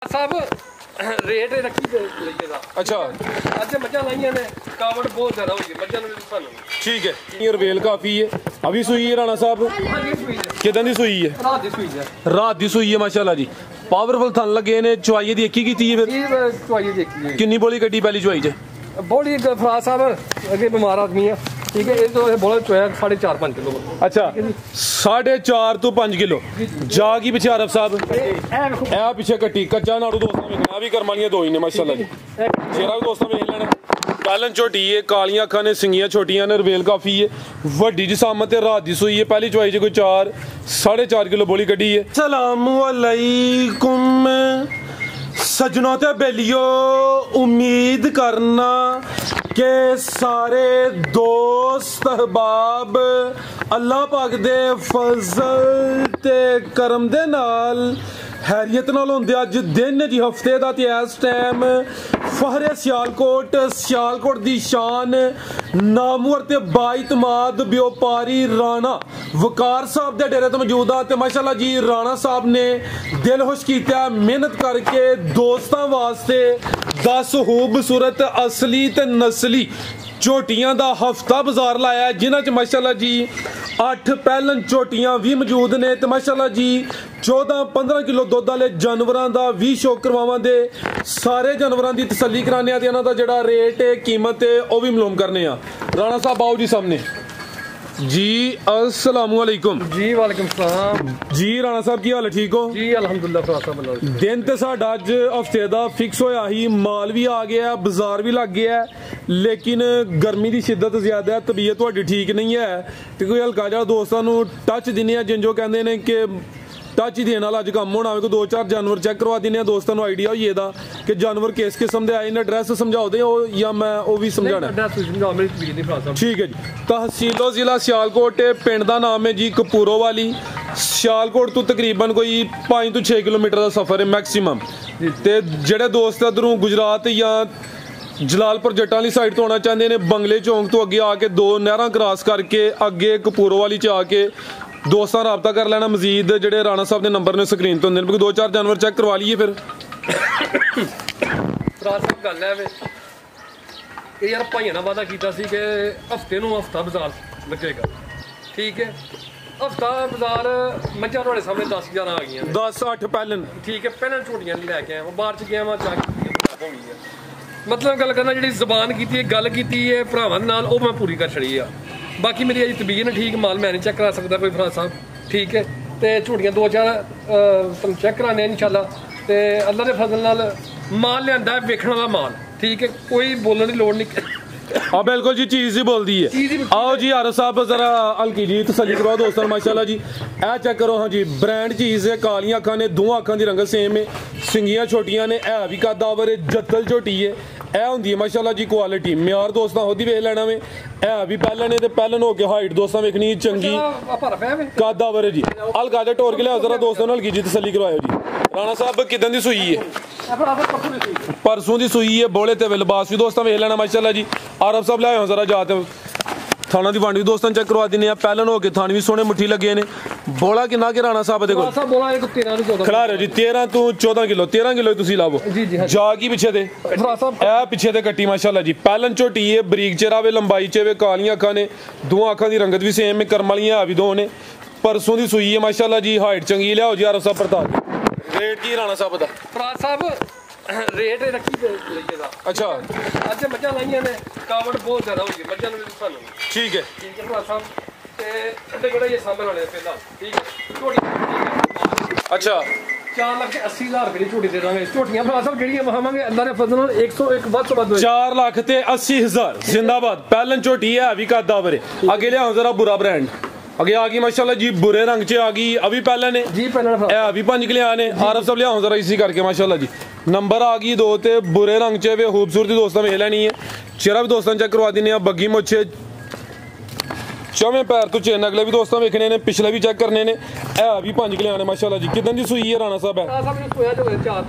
साहब रेट रखी लईएगा। अच्छा ਅੱਜ ਮੱਝਾਂ ਲਾਈਆਂ ਨੇ ਕਾਵੜ ਬਹੁਤ ਜ਼ਿਆਦਾ ਹੋਈ ਹੈ ਮੱਝਾਂ ਨੂੰ ਸਾਨੂੰ। ठीक है, ये रवेल काफी है। अभी सुई है राणा साहब, कितने दी सुई है? ਰਾਤ ਦੀ ਸੂਈ ਹੈ। रात दी सुई है माशाल्लाह जी। पावरफुल थन लगे ने। चवाई दी एक ही की फिर ਇਹ ਚਵਾਈ ਦੇਖੀ ਹੈ किन्नी बोली कड्डी पहली चवाई च? ਬੋਲੀ ਫਰਾਜ ਸਾਹਿਬ ਅੱਗੇ ਬਿਮਾਰ ਆਦਮੀ ਆ ठीक है। ये तो बोला चोया 4.5 किलो। अच्छा 4.5 to 5 किलो जागी पिछे आरफ साहब ए पिछे कट्टी कच्चा नाड़ू दोस्तों में भी करमालियां दो ही ने माशाल्लाह जी। चेहरा भी दोस्तों में लेना पैलन झोटी है, कालियां अखां ने, सिंगियां छोटियां ने, रवेल काफी है, वड्डी जिसामत है, रात दी सुई है। पहली चवाई च कोई 4.5 किलो बोली कड्डी है। अस्सलाम वालेकुम सजनों ते बेलियो, उम्मीद करना के सारे दोस्त अहबाब अल्लाह पाक दे फजल ते करम दे नाल हैरियत नाल होंदे। अज दिन जी हफ्ते दा ते इस टाइम फहरे सियालकोट दी शान नामवर ते बाइतमाद व्यापारी राणा वकार साहब दे डेरे ते मौजूद आ ते माशाल्लाह जी राणा साहब ने दिल खुश कीता मेहनत करके दोस्तां वास्ते 10 खूबसूरत असली ते नस्ली झोटियां दा हफ्ता बाजार लाया जिन्हां च माशाल्लाह जी 8 पैलन झोटियां भी मौजूद ने ते माशाल्लाह जी 14-15 किलो दुध वाले जानवरां दा भी शौक करवावांदे। सारे जानवरां दी तसल्ली कराने ते इन्हां दा जेहड़ा रेट है कीमत है वह भी मालूम करने आ। राणा साहब आओ जी सामने जी। अस्सलाम वालेकुम जी। वालेकुम सलाम जी। राणा साहब की हाल है? ठीक हो जी अल्हम्दुलिल्लाह। फराज साहब दिन ते साडा अज हफ्ते दा फिक्स होया ही, माल भी आ गया, बाजार भी लग गया, लेकिन गर्मी की शिद्दत ज्यादा है, तबीयत तुहाडी ठीक नहीं है ते कोई हल्का जिहा दोस्तां नूं टच दिन्ने आ जिंजो कहंदे ने कि टच ही देने वाला अज कम होना कोई 2-4 जानवर चेक करवा दिन्ने दोस्तों आइडिया होइए दा कि जानवर किस किस्म दे आए ने। एड्रैस समझाओ दे या मैं वो भी समझाना? ठीक है जी। तहसीलो जिला सियालकोट, पिंड दा नाम है जी कपूरोवाली। सियालकोट तो तकरीबन कोई 5 to 6 किलोमीटर का सफर है मैक्सीमम। ते जेड़े दोस्त इधरों गुजरात या जलालपुर जट्टां वाली साइड तो आना चाहते हैं, बंगले चौंक तो अगे आके 2 नहरां क्रॉस करके अगे कपूरोवाली च आके दोस्तां राबता कर लेना। मजीद जेडे राणा साहब के नंबर ने स्क्रीन तो होंदे 2-4 जानवर चेक करवा लीए फिर। फराज साहब गल है कि यार भाइयों ने वादा किया कि हफ्ते नूं हफ्ता बाजार लगेगा। ठीक है, हफ्ता बाजार मझां तुहाडे सामने 10-11 आ गई 10-8 पैलन। ठीक है, पैलन झोटियां नहीं लैके आया मैं बाहर च गया मैं चाह होनी है। मतलब गल करना जी जबान की गल की है भरावां नाल वो मैं पूरी कर छड़ी आ। बाकी मेरी अजी तबीयत नहीं ठीक, माल मैं नहीं चेक करा सकता कोई फराज साहब। ठीक है, तो झोटियां 2-4 चेक कराने इंशाल्लाह ते अल्लाह के फजल नाल माल लिया वेखण वाला माल। ठीक है, कोई बोलने की लोड़ नहीं। हाँ बिल्कुल जी, चीज़ ही बोलती है। आओ जी आरफ साहब जरा हल्की जी तसल्ली करवाओ दोस्तों। माशाल्लाह जी ए चेक करो। हाँ जी ब्रांड चीज़ है, कालियां अखां ने, दोवां अखां दी रंगत सेम है, सिंगियां छोटियां ने, है भी कदावर है, जत्तल झोटी है, ए होंदी है माशाल्लाह जी क्वालिटी म्यार दोस्तां खुद ही वेख लेना में। है भी पैलन है ते पैलन हो के हाइट दोस्तां वेखनी चंगी कदावर है जी। हल्का जा टोर के लिया जरा दोस्तों हल्की जी तसल्ली करवाओ जी। राणा साहब कितने दी सुई है? परसों दी सुई है, बोले ते लिबास भी दोस्तां वेख लेना माशाल्लाह जी। आरफ साहब लाए जरा जाते थाना की वंड भी दोस्तों चेक करवा दिने। पैलन हो के थान भी सोहने मुट्ठी लगे ने। बोला किन्ना के राणा साहब देखो खड़ा रहो जी 13 to 14 किलो 13 किलो तुसी लावो जागी पिछे दे ए पिछे दे कट्टी माशाल्लाह जी। पैलन झोटी है, बरीक चेहरा वे, लंबाई च वे, कालियां अखां ने, दो अखां दी रंगत भी सेम है, करम वालियां है भी दो ने। परसों दी सुई है माशाल्लाह जी, हाइट चंगी। लियाओ जी आरफ साहब प्रताप रेट की राणा साहब दा? फराज साहब रेट रखी लईएगा। अच्छा ਅੱਜ ਮੱਝਾਂ ਲਾਈਆਂ ਨੇ ਕਾਵੜ ਬਹੁਤ ਜ਼ਿਆਦਾ ਹੋਈ ਹੈ ਮੱਝਾਂ ਨੂੰ ਸਾਨੂੰ। ठीक है ਠੀਕ ਹੈ ਫਰਾਜ ਸਾਹਿਬ ਤੇ ਅੱਡੇ ਕੋਲੇ ਇਹ ਸਾਹਮਣੇ ਵਾਲੇ ਪਹਿਲਾਂ। ਠੀਕ ਹੈ, ਝੋਟੀ अच्छा 4,80,000 रुपए की झोटी दे देंगे। झोटियां फराज साहब ਜਿਹੜੀਆਂ ਵਹਾਵਾਂਗੇ ਅੱਲਾਹ ਦੇ ਫਜ਼ਲ ਨਾਲ 101 ਵੱਧ ਤੋਂ ਵੱਧ 4,80,000 जिंदाबाद। पैलन झोटी है भी कदावर है। आगे लिया जरा बुरा ब्रांड आगे आ गई माशाल्लाह जी, बुरे रंग च आ गई। अभी पैलन है जी, पैलन है अभी 5 किलो आने। आरफ सब लिया जरा इसी करके माशाल्लाह जी नंबर आ गई 2 ते बुरे रंग च वे खूबसूरती दोस्तों वेख लेनी है। चेहरा भी दोस्तों चेक करवा दिने, बग्गी मुच्छे चौवें पैर तो चेन अगले भी दोस्तों वेखने ने, पिछले भी चेक करने ने। है भी 5 किलो आने माशाल्लाह जी। कितने दी सुई है राणा साहब?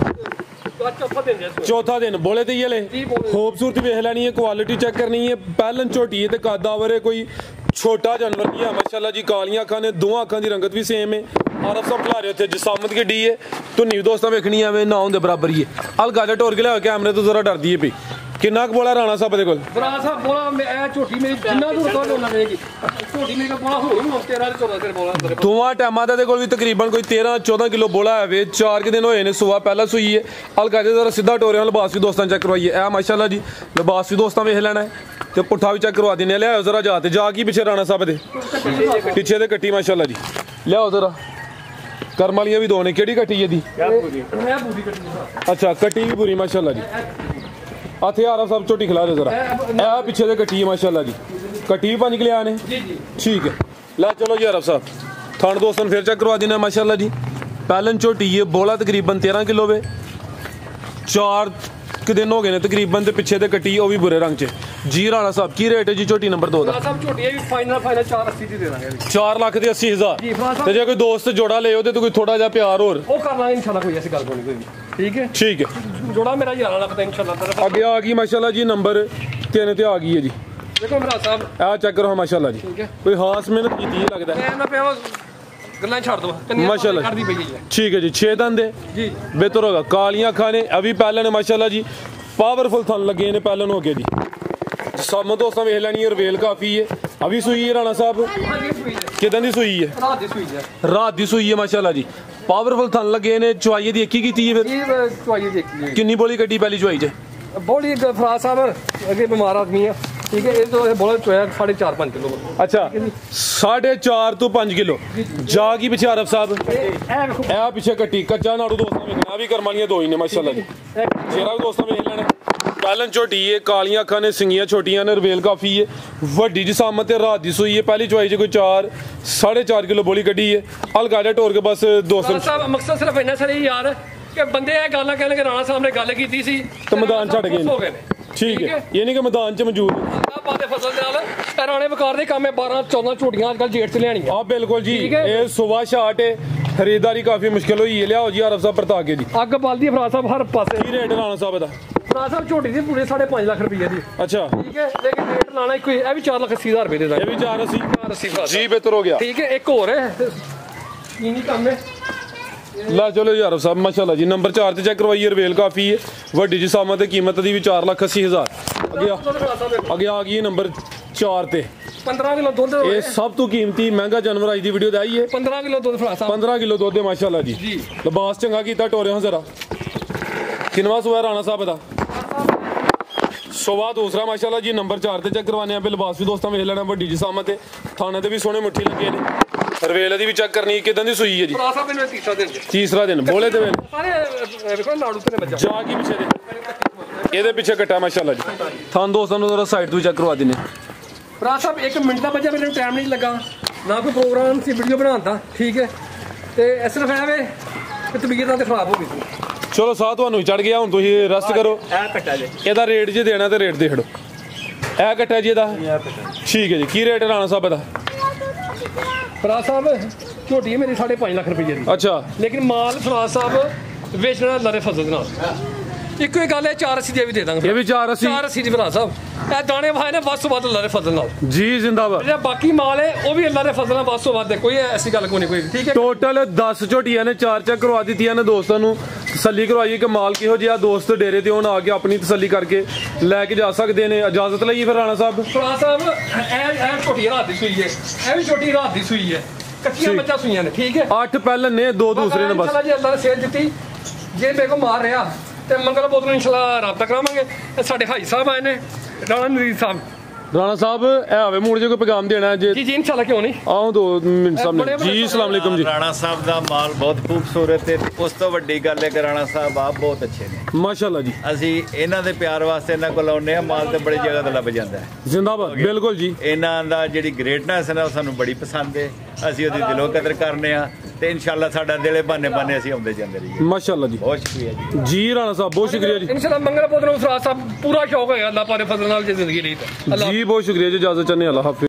है चौथा दिन बोले तो ये ले खूबसूरती वेख लेनी है, क्वालिटी चेक करनी है। पैलन झोटी है कदावर है, कोई छोटा जानवर नहीं है माशाल्लाह जी। कालियां अखां ने, दोवां अखां दी रंगत भी सेम है। ਆਰਫ ਸਾਹਿਬ ਖਿਲਾ ਰਹੇ ਉੱਥੇ ਜਸਾਮਤ ਗੱਡੀ ਹੈ ਧੁੰਨੀ ਦੋਸਤਾਂ ਵੇਖਣੀ ਆਵੇ ਨਾ ਹੁੰਦੇ ਬਰਾਬਰ ਹੀ ਹੈ ਹਲਕਾ ਜਿਹਾ ਟੋਰ ਕੇ ਲਿਆ ਕੈਮਰੇ ਤੋਂ ਜ਼ਰਾ ਡਰਦੀ ਹੈ ਪਈ ਕਿੰਨਾ ਕੁ ਬੋਲਾ ਰਾਣਾ ਸਾਹਿਬ ਦੇ ਕੋਲ ਬਰਾ ਸਾਹਿਬ ਬੋਲਾ ਮੈਂ ਝੋਟੀ ਮੇਰੀ ਜਿੰਨਾ ਦੂਰ ਤੋਂ ਬੋਲਣਾ ਰਹੇਗੀ ਝੋਟੀ ਮੇਰੀ ਕੋਲ ਬੋਲਾ ਹੋਣੀ ਹੁਣ 13 ਤੇ 14 ਦਿਨ ਬੋਲਾ ਅੰਦਰ ਦੋਵਾਂ ਟਾਈਮਾਂ ਦੇ ਕੋਲ ਵੀ ਤਕਰੀਬਨ ਕੋਈ 13-14 ਕਿਲੋ ਬੋਲਾ ਹੈ 4 ਕਿ ਦਿਨ ਹੋਏ ਨੇ ਸੁਆ ਪਹਿਲਾਂ ਸੂਈ ਹੈ ਹਲਕਾ ਜਿਹਾ ਜ਼ਰਾ ਸਿੱਧਾ ਟੋਰਿਆਂ ਲਿਬਾਸ ਵੀ ਦੋਸਤਾਂ ਚੈੱਕ ਕਰਵਾਈਏ ਇਹ ਮਾਸ਼ਾਅੱਲਾ ਜੀ ਲਿਬਾਸ ਵੀ ਦੋਸਤਾਂ ਵੇਖ ਲੈਣਾ ਹੈ ਤੇ ਪੁੱਠਾ ਵੀ ਚੈੱਕ ਕਰਵਾ ਦਿੰਦੇ ਲਿਆਓ ਜ਼ਰਾ ਜਾ ਤੇ ਜਾ ਕੀ ਪਿੱਛੇ ਰਾਣਾ ਸਾਹਿਬ ਦੇ ਪਿੱਛੇ ਦੇ ਕੱਟੀ ਮਾਸ਼ਾਅੱਲਾ ਜੀ ਲਿਆਓ ਜ਼ਰਾ ਕਰਮ ਵਾਲੀਆਂ ਵੀ ਦੋ ਨੇ ਕਿਹੜੀ ਕੱਟੀ ਇਹਦੀ ਮੈਂ ਬੂਦੀ ਕੱਟੀ ਅੱਛਾ ਕੱਟੀ ਵੀ ਪੂਰੀ ਮਾਸ਼ਾਅੱਲਾ ਜੀ ਆਥੇ ਆਰਫ ਸਾਹਿਬ ਝੋਟੀ ਖਿਲਾ ਰਹੇ ਜ਼ਰਾ ਇਹ ਪਿੱਛੇ ਦੇ ਕੱਟੀ ਹੈ ਮਾਸ਼ਾਅੱਲਾ ਜੀ ਕੱਟੀ ਵੀ 5 ਕਿਲਿਆ ਨੇ ਜੀ ਜੀ ਠੀਕ ਹੈ ਲੈ ਚਲੋ ਜੀ ਆਰਫ ਸਾਹਿਬ ਥਣ ਦੋਸਤਾਂ ਨੂੰ ਫਿਰ ਚੈੱਕ ਕਰਵਾ ਦਿੰਦੇ ਮਾਸ਼ਾਅੱਲਾ ਜੀ ਪਹਿਲਨ ਝੋਟੀ ਹੈ ਬੋਲਾ ਤਕਰੀਬਨ 13 ਕਿਲੋ ਵੇ 4 ਕਿ ਦਿਨ ਹੋ ਗਏ ਨੇ ਤਕਰੀਬਨ ਤੇ ਪਿੱਛੇ ਤੇ ਕੱਟੀ ਉਹ ਵੀ ਬੁਰੇ ਰੰਗ 'ਚ ਜੀ ਰਾਣਾ ਸਾਹਿਬ ਕੀ ਰੇਟ ਹੈ ਜੀ ਝੋਟੀ ਨੰਬਰ 2 ਦਾ ਬਰਾ ਸਾਹਿਬ ਝੋਟੀ ਵੀ ਫਾਈਨਲ 480 ਦੀ ਦੇ ਦਾਂਗੇ 4 ਲੱਖ ਤੇ 80,000 ਜੀ ਬਰਾ ਸਾਹਿਬ ਤੇ ਜੇ ਕੋਈ ਦੋਸਤ ਜੋੜਾ ਲੈ ਉਹਦੇ ਤੇ ਕੋਈ ਥੋੜਾ ਜਿਹਾ ਪਿਆਰ ਹੋਰ ਉਹ ਕਰ ਲਾਂਗੇ ਇਨਸ਼ਾਅੱਲਾ ਕੋਈ ਐਸੀ ਗੱਲ ਕੋਈ ਨਹੀਂ ਠੀਕ ਹੈ ਠੀਕ ਹੈ ਜੋੜਾ ਮੇਰਾ 11 ਲੱਖ ਦਾ ਇਨਸ਼ਾਅੱਲਾ ਅੱਗੇ ਆ ਗਈ ਮਾਸ਼ਾਅੱਲਾ ਜੀ ਨੰਬਰ 3 ਤੇ ਆ ਗਈ ਹੈ ਜੀ ਦੇਖੋ ਬਰਾ ਸਾਹਿਬ ਆ ਚੈੱਕ ਕਰੋ ਮਾਸ਼ਾਅੱਲਾ ਜੀ ਠੀਕ ਹੈ ਕੋਈ ਖਾਸ ਮਿਹਨਤ ਕੀਤੀ ਹੈ ਲੱਗਦਾ ਮੈਂ ਨਾ ਪਿਆ ਗੱਲਾਂ ਛੱਡ ਦੋ ਮਾਸ਼ਾਅੱਲਾ ਕਰਦੀ ਪਈ ਹੈ ਠੀਕ ਹੈ ਜੀ 6 ਦੰਦੇ ਜੀ ਬਿਹਤਰ ਹੋਗਾ ਕਾਲੀਆਂ ਅੱਖਾਂ ਨੇ ਅਭੀ ਪਹਿਲਾਂ ਨੇ ਮਾਸ਼ਾਅੱਲਾ ਜੀ ਪਾਵਰਫੁਲ ਥਣ ਲੱਗੇ ਨੇ ਪਹਿਲਾਂ ਨੂੰ ਅੱਗੇ ਜੀ ਸਭ ਦੋਸਤਾਂ ਵੇਖ ਲੈਣੀ ਹੈ ਰਵੇਲ ਕਾਫੀ ਹੈ ਅਭੀ ਸੂਈ ਹੈ ਰਾਣਾ ਸਾਹਿਬ ਹਾਂਜੀ ਸੂਈ ਹੈ ਕਿਦਾਂ ਦੀ ਸੂਈ ਹੈ ਰਾਤ ਦੀ ਸੂਈ ਹੈ ਰਾਤ ਦੀ ਸੂਈ ਹੈ ਮਾਸ਼ਾਅੱਲਾ ਜੀ ਪਾਵਰਫੁਲ ਥਣ ਲੱਗੇ ਨੇ ਚੁਆਈ ਦੀ ਇੱਕ ਹੀ ਕੀਤੀ ਹੈ ਫਿਰ ਇਹ ਚੁਆਈ ਦੇਖੀ ਕਿੰਨੀ ਬੋਲੀ ਗੱਡੀ ਪਹਿਲੀ ਚੁਆਈ 'ਚ ਬੋਲੀ ਫਰਾਜ਼ ਸਾਹਿਬ ਅੱਗੇ ਬਿਮਾਰ ਆਦਮੀ ਆ ਠੀਕ ਹੈ ਇਹ ਤੋਂ ਬੋਲਾ ਚੋਇਆ 4.5 ਕਿਲੋ ਅੱਛਾ 4.5 ਤੋਂ 5 ਕਿਲੋ ਜਾ ਕੀ ਪਿੱਛੇ ਆਰਫ ਸਾਹਿਬ ਇਹ ਪਿੱਛੇ ਕੱਟੀ ਕੱਚਾ ਨਾੜੂ ਦੋਸਤਾਂ ਵੇਖਣਾ ਵੀ ਕਰਮ ਵਾਲੀਆਂ ਦੋ ਹੀ ਨੇ ਮਾਸ਼ਾਅੱਲਾ ਜੀ ਜਿਹੜਾ ਵੀ ਦੋਸਤਾਂ ਵੇਖ ਲੈਣਾ ਪਹਿਲਾਂ ਝੋਟੀ ਹੈ ਕਾਲੀਆਂ ਅੱਖਾਂ ਨੇ ਸਿੰਗੀਆਂ ਛੋਟੀਆਂ ਨੇ ਰਵੇਲ ਕਾਫੀ ਹੈ ਵੱਡੀ ਜਿਸਾਮਤ ਤੇ ਰਾਤ ਦੀ ਸੂਈ ਹੈ ਪਹਿਲੀ ਚੁਆਈ 'ਚ ਕੋਈ 4.5 ਕਿਲੋ ਬੋਲੀ ਕੱਢੀ ਹੈ ਹਲਕਾ ਜਿਹਾ ਟੋਰ ਕੇ ਬਸ ਦੋਸਤਾਂ ਸਾਹਿਬ ਮਕਸਦ ਸਿਰਫ ਇੰਨਾ ਸਰੀ ਯਾਰ ਕਿ ਬੰਦੇ ਇਹ ਗੱਲਾਂ ਕਹਿਣਗੇ ਰਾਣਾ ਸਾਹਿਬ ਨੇ ਗੱਲ ਕੀਤੀ ਸੀ ਤੇ ਮੈਦਾਨ ਛੱਡ ਗਏ ਹੋ ਗਏ ਨੇ ਠੀਕ ਹੈ ਇਹ ਨਹੀਂ ਕਿ ਮੈਦਾਨ 'ਚ ਮੌਜੂਦ ਆਪਾਂ ਦੇ ਫਸਲ ਦੇ ਨਾਲ ਰਾਣੇ ਵਕਾਰ ਦੇ ਕੰਮ ਹੈ 12-14 ਝੋਟੀਆਂ ਅੱਜ ਕੱਲ ਜੇਠ 'ਚ ਲਿਆਣੀਆਂ ਆ ਬਿਲਕੁਲ ਜੀ ਇਹ ਸੁਬਾ ਸ਼ਾਟ ਹੈ ਖਰੀਦਦਾਰੀ ਕਾਫੀ ਮੁਸ਼ਕਿਲ ਹੋਈ ਹੈ ਲਿਆਓ ਜੀ ਆਰਫ ਸਾਹਿਬ ਪਰਤਾ ਕੇ ਜੀ ਅੱਗ ਬਲਦੀ ਫਰਾਜ਼ ਸਾਹਿਬ ਹਰ ਪਾਸੇ ਕੀ ਰੇਟ ਰਾਣਾ ਸਾਹਿਬ ਦਾ ਫਰਾਜ਼ ਸਾਹਿਬ ਝੋਟੀ ਦੀ ਪੂਰੇ 5.5 ਲੱਖ ਰੁਪਏ ਦੀ ਅੱਛਾ ਠੀਕ ਹੈ ਲੇਕਿਨ ਰੇਟ ਲਾਣਾ ਇੱਕੋ ਹੀ ਇਹ ਵੀ 4,80,000 ਰੁਪਏ ਦੇ ਦਾ ਇਹ ਵੀ 480 480 ਜੀ ਬਿਹਤਰ ਹੋ ਗਿਆ ਠੀਕ ਹੈ ਇੱਕ ਹੋਰ ਹੈ ਕੀ ਨਹੀਂ ਕੰਮ ਹੈ ਲਾ ਚਲੋ ਜੀ ਆਰਫ ਸਾਹਿਬ ਮਾਸ਼ਾਅੱਲਾ ਜੀ ਨੰਬਰ 4 ਤੇ ਚੈੱਕ ਕਰਵਾਈਏ ਰਵੇਲ ਕਾਫੀ ਹੈ ਵੱਡੀ ਜਿਸਾਮਤ ਤੇ ਕੀਮਤ ਦੀ ਵੀ 4,80,000 ਅੱਗੇ ਆ ਗਈ ਨੰਬਰ 4 ਤੇ 15 ਕਿਲੋ ਦੁੱਧ ਇਹ ਸਭ ਤੋਂ ਕੀਮਤੀ ਮਹਿੰਗਾ ਜਾਨਵਰ ਅੱਜ ਦੀ ਵੀਡੀਓ ਦਾ ਆਈ ਹੈ 15 ਕਿਲੋ ਦੁੱਧ ਫਰਾਜ਼ ਸਾਹਿਬ 15 ਕਿਲੋ ਦੁੱਧ ਹੈ ਮਾਸ਼ਾਅੱਲਾ ਜੀ ਜੀ ਲਿਬਾਸ ਚੰਗਾ ਕੀਤਾ ਟੋਰਿਆਂ ਜ਼ਰਾ ਕਿੰਨਵਾ ਸੁਆ ਰਾਣਾ ਸਾਹਿਬ ਦਾ ਸੁਆ ਦੂਸਰਾ ਮਾਸ਼ਾਅੱਲਾ ਜੀ ਨੰਬਰ 4 ਤੇ ਚੈੱਕ ਕਰਵਾਨੇ ਆ ਪੇ ਲਿਬਾਸ ਵੀ ਦੋਸਤਾਂ ਵੇਖ ਲੈਣਾ ਵੱਡੀ ਜਿਸਾਮਤ ਤੇ ਥਾਣੇ ਤੇ ਵੀ ਸੋਹਣੇ ਮੁੱਠੀ ਲੱਗੇ ਨੇ ਰਵੇਲ ਦੀ ਵੀ ਚੈੱਕ ਕਰਨੀ ਕਿਦਾਂ ਦੀ ਸੂਈ ਹੈ ਜੀ ਫਰਾਜ਼ ਸਾਹਿਬ ਇਹਨੂੰ ਤੀਸਰਾ ਦਿਨ ਤੀਸਰਾ ਦਿਨ ਬੋਲੇ ਤੇ ਵੇਲ ਸਾਰੇ ਵੇਖੋ ਨਾੜੂ ਤੇ ਬੱਚਾ ਜਾ ਕੀ ਪਿੱਛੇ ਦੇ ਇਹਦੇ ਪਿੱਛੇ ਕੱਟਾ ਮਾਸ਼ਾਅੱਲਾ ਜੀ ਥਾਂ ਦੋਸਤਾਂ ਨੂੰ ਜ਼ਰਾ ਸਾਈਡ ਤੋਂ ਚੈੱਕ ਕਰਵਾ ਦਿੰਨੇ ਫਰਾਜ਼ ਸਾਹਿਬ 1 ਮਿੰਟ ਦਾ ਬੱਚਾ ਮੈਨੂੰ ਟਾਈਮ ਨਹੀਂ ਲੱਗਾ ਨਾ ਕੋਈ ਪ੍ਰੋਗਰਾਮ ਸੀ ਵੀਡੀਓ ਬਣਾਉਣ ਦਾ ਠੀਕ ਹੈ ਤੇ ਇਸ ਤਰ੍ਹਾਂ ਹੈ ਵੇ ਕਿ ਤਬੀਅਤ ਨਾਲ ਤੇ ਖਰਾਬ ਹੋ ਗਈ ਸੀ ਚਲੋ ਸਾਹ ਤੁਹਾਨੂੰ ਚੜ ਗਿਆ ਹੁਣ ਤੁਸੀਂ ਰੈਸਟ ਕਰੋ ਇਹ ਕੱਟਾ ਜੇ ਇਹਦਾ ਰੇਟ ਜੇ ਦੇਣਾ ਤੇ ਰੇਟ ਦੇ ਖੜੋ ਇਹ ਕੱਟਾ ਜੀ ਇਹਦਾ ਠੀਕ ਹੈ ਜੀ ਕੀ ਰੇਟ ਹੈ ਰਾਣਾ ਸਾਹਿਬ ਦਾ ਫਰਾਜ਼ ਸਾਹਿਬ ਝੋਟੀ ਹੈ ਮੇਰੀ 5.5 ਲੱਖ ਰੁਪਏ ਦੀ ਅੱਛਾ ਲੇਕਿਨ ਮਾਲ ਫਰਾਜ਼ ਸਾਹਿਬ ਵੇਚਣਾ ਅੱਲਾ ਦੇ ਫਜ਼ਲ ਨਾਲ ਇੱਕੋ ਹੀ ਗੱਲ ਹੈ 480 ਦੀ ਵੀ ਦੇ ਦਾਂਗੇ ਇਹ ਵੀ 480 480 ਦੀ ਫਰਾਜ਼ ਸਾਹਿਬ ਇਹ ਦਾਣੇ ਵਾਏ ਨੇ ਵੱਧ ਤੋਂ ਵੱਧ ਅੱਲਾ ਦੇ ਫਜ਼ਲ ਨਾਲ ਜੀ ਜ਼ਿੰਦਾਬਾਦ ਜਿਹੜਾ ਬਾਕੀ ਮਾਲ ਹੈ ਉਹ ਵੀ ਅੱਲਾ ਦੇ ਫਜ਼ਲ ਨਾਲ ਵੱਧ ਤੋਂ ਵੱਧ ਹੈ ਕੋਈ ਐਸੀ ਗੱਲ ਕੋਈ ਨਹੀਂ ਕੋਈ ਠੀਕ ਹੈ ਟੋਟਲ 10 ਝੋਟੀਆਂ ਨੇ 4 ਚੈੱਕ ਕਰਵਾ ਦਿੱਤੀਆਂ ਨੇ ਦੋਸਤਾਂ ਨੂੰ ਤਸੱਲੀ ਕਰਵਾਈਏ ਕਿ ਮਾਲ ਕਿਹੋ ਜਿਹਾ ਦੋਸਤ ਡੇਰੇ ਤੇ ਹੁਣ ਆ ਕੇ ਆਪਣੀ ਤਸੱਲੀ ਕਰਕੇ ਲੈ ਕੇ ਜਾ ਸਕਦੇ ਨੇ ਇਜਾਜ਼ਤ ਲਈਏ ਫਿਰ ਰਾਣਾ ਸਾਹਿਬ ਫਰਾਜ਼ ਸਾਹਿਬ ਇਹ ਛੋਟੀ ਰਾਤ ਦੀ ਸੂਈ ਹੈ ਇਹ ਵੀ ਛੋਟੀ ਰਾਤ ਦੀ ਸੂਈ ਹੈ ਕੱਚੀਆਂ ਬੱਚਾ ਸੂਈਆਂ ਨੇ ਠੀਕ ਹੈ 8 ਪਹਿਲਾਂ ਨੇ 2 ਦੂਸਰੇ ਨੇ ਬਸ ਜੀ ਅੱਲਾ ਨੇ ਸੇਧ ਦਿੱਤੀ ਜੇ ਮੇਰੇ ਕੋ ਮਾਰ ਰਿਹਾ ਤੇ ਮੰਗਲ ਬੋਧ ਨੂੰ ਇਨਸ਼ਾਅੱਲਾ ਰਾਬਤਾ ਕਰਾਵਾਂਗੇ ਇਹ ਸਾਡੇ ਭਾਈ ਸਾਹਿਬ ਆਏ ਨੇ ਰਾਣਾ ਨਰੀਦ ਸਾਹਿਬ ਰਾਣਾ ਸਾਹਿਬ ਇਹ ਆਵੇ ਮੂੜ ਜੇ ਕੋਈ ਪੈਗਾਮ ਦੇਣਾ ਜੇ ਜੀ ਇਨਸ਼ਾਅੱਲਾ ਕਿਉਂ ਨਹੀਂ ਆਓ 2 ਮਿੰਟ ਸਾਹਮਣੇ ਜੀ अस्सलाम वालेकुम जी ਰਾਣਾ ਸਾਹਿਬ ਦਾ ਮਾਲ ਬਹੁਤ ਖੂਬਸੂਰਤ ਹੈ ਉਸ ਤੋਂ ਵੱਡੀ ਗੱਲ ਹੈ ਕਿ ਰਾਣਾ ਸਾਹਿਬ ਆਪ ਬਹੁਤ ਅੱਛੇ ਨੇ ਮਾਸ਼ਾਅੱਲਾ ਜੀ ਅਸੀਂ ਇਹਨਾਂ ਦੇ ਪਿਆਰ ਵਾਸਤੇ ਇਹਨਾਂ ਕੋਲ ਆਉਂਦੇ ਆ ਮਾਲ ਤੇ ਬੜੀ ਜਗ੍ਹਾ ਤੇ ਲੱਭ ਜਾਂਦਾ ਹੈ ਜ਼ਿੰਦਾਬਾਦ ਬਿਲਕੁਲ ਜੀ ਇਹਨਾਂ ਦਾ ਜਿਹੜੀ ਗ੍ਰੇਟਨੈਸ ਹੈ ਨਾ ਉਹ ਸਾਨੂੰ ਬੜੀ ਪਸੰਦ ਹੈ ਅਸੀਂ ਉਹਦੀ ਦਿਲੋਂ ਕਦਰ ਕਰਨੇ ਆ ਤੇ ਇਨਸ਼ਾਅੱਲਾ ਸਾਡਾ ਦਿਲੇ ਬਾਨੇ ਅਸੀਂ ਆਉਂਦੇ ਜਾਂਦੇ ਰਹੀਏ ਮਾਸ਼ਾਅੱਲਾ ਜੀ ਬਹੁਤ ਸ਼ੁਕਰੀਆ ਜੀ ਜੀ ਰਾਣਾ ਸਾਹਿਬ ਬਹੁਤ ਸ਼ੁਕਰੀਆ ਜੀ ਇਨਸ਼ਾਅੱਲਾ ਮੰਗਲ ਬੋਧ ਨੂੰ ਫਰਾਜ਼ ਸਾਹਿਬ ਪੂਰਾ ਸ਼ੌਕ ਹੋਏਗਾ ਅੱਲਾਹ ਪਾਕ ਦੇ ਫਜ਼ਲ ਨਾਲ ਜੇ ਜ਼ਿੰਦਗੀ ਲਈ ਤਾਂ ਜੀ ਬਹੁਤ ਸ਼ੁਕਰੀਆ ਜੀ ਇਜਾਜ਼ਤ ਚਾਹਨੇ ਅੱਲਾਹ ਹਾਫਿਜ਼